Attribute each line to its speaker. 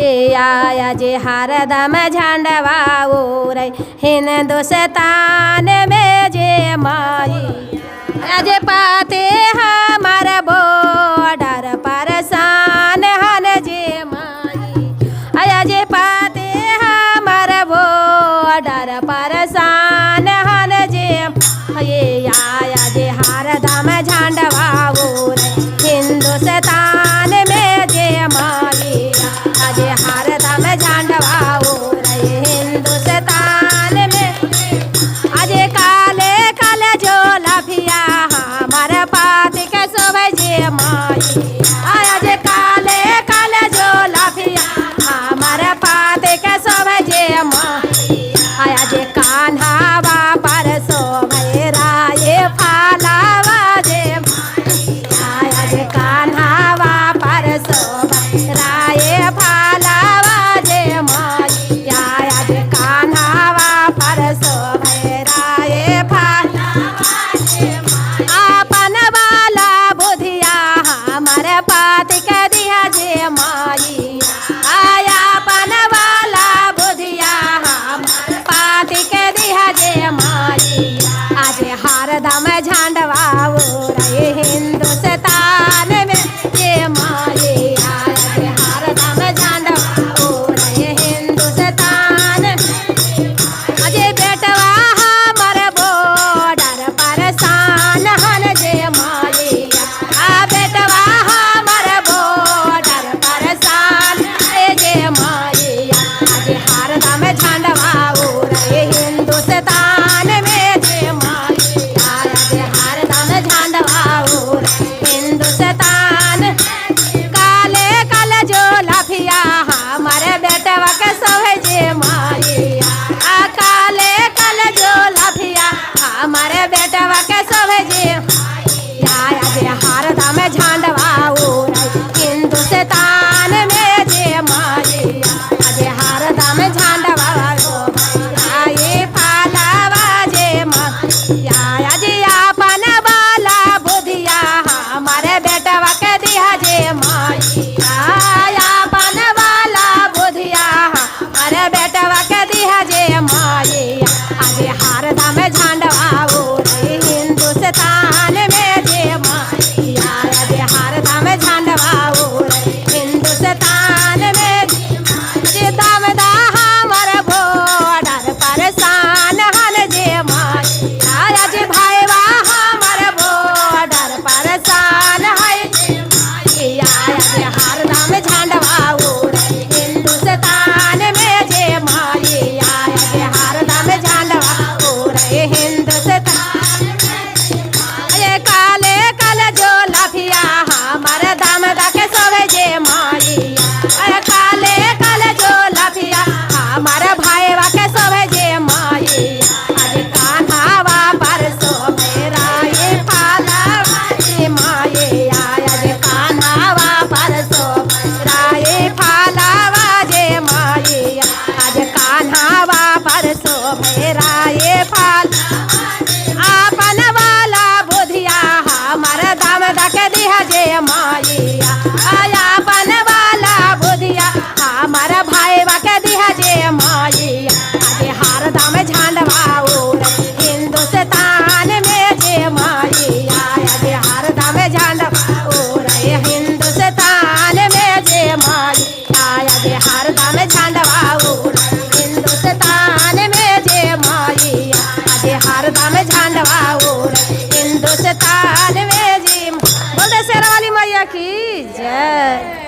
Speaker 1: ये आया जे हरदम झंडवा उड़ै हिंदुस्तान में जे माई जे पाते हमार बॉर्डर पर शान हन जे माई आया जे पाते हमार बॉर्डर पर शान हन जे ये आया जे हरदम झंडवा उड़ै हिंदुस्तान में जे माई जे हरदम झंडवा उड़ै हिंदुस्तान में अजे काले काले जो लफिया हमार पाती के शोभे जे माई आया जे काले काले जो लफिया हमार पाती के शोभे जे माई आया जे कान्हावा पर शोभे राये फालावा जे माई आया जे कान्हावा पर शोभे राये फालावा जे माई आया जे कान्हावा पर शोभे राये फालावा जे माई आपन वाला बुधिया हमर पाती के दिया जे माई आया अपन वाला बुधिया हमर पाती के दिया जे माई आज हरदम झंडवा उड़ै हिंदुस्तान में जे माई आज हरदम झंडवा उड़ै हिंदुस्तान अजे बेटवा हमर बॉर्डर पर शान हन जे माई आ बेटवा हमर बॉर्डर पर शान जे माई आज हरदम झंडवा उड़ै हिंदुस्तान में जे माई आज हरदम झंडवा उड़ै हिंदुस्तान काले काले जो लफिया हमर बेटवा के सोहे जे माई आ काले काले जो लफिया हमर बेटवा के सोहे जे आया जे हरदम झंडवा उड़ै हिंदुस्तान में जे माई आज हरदम झंडवा आये फालावा जे माई आया जे आपन वाला बुधिया हमर बेटवा के दिया जे माई आया अपन वाला बुधिया हमर बेटवा के दिया जे माई आज हरदम झंडवा उड़ै हिंदुस्तान में जे माई आया जे हरदम झंडवा उड़ै हिंदुस्तान में जे दामदा हमर बॉर्डर पर शान हन जे माई आया जे भाईवा हमर बॉर्डर पर शान है जे माई आया जे हरदम झंडवा उड़ै हिंदुस्तान में जे माई आया जे हरदम झंडवा उड़ै हिंदुस्तान ये काले काले जो लफिया हमर दामदा के सोभे जे माई अरे काले काले जो लफिया हमर भाईवा के सोभे जे माई आज कान्हावा पर सोभे राये फालावा जे माई आया जे कान्हावा पर सोभे राये फालावा जे माई आज कान्हावा पर सोभे राये फालावा आपन वाला बुधिया हमर दामदा के दिया जे माई आया अपन वाला बुधिया हमर भाईवा के दिया जे माई आज हरदम झंडवा उड़ै हिंदुस्तान में जे माई आया जे हरदम झंडवा उड़ै हिंदुस्तान में जे माई आया जे हरदम झंडवा उड़ै हिंदुस्तान में जे माई आज हरदम झंडवा उड़ै हिंदुस्तान में जी बोल दे शेरावाली मैया की जय।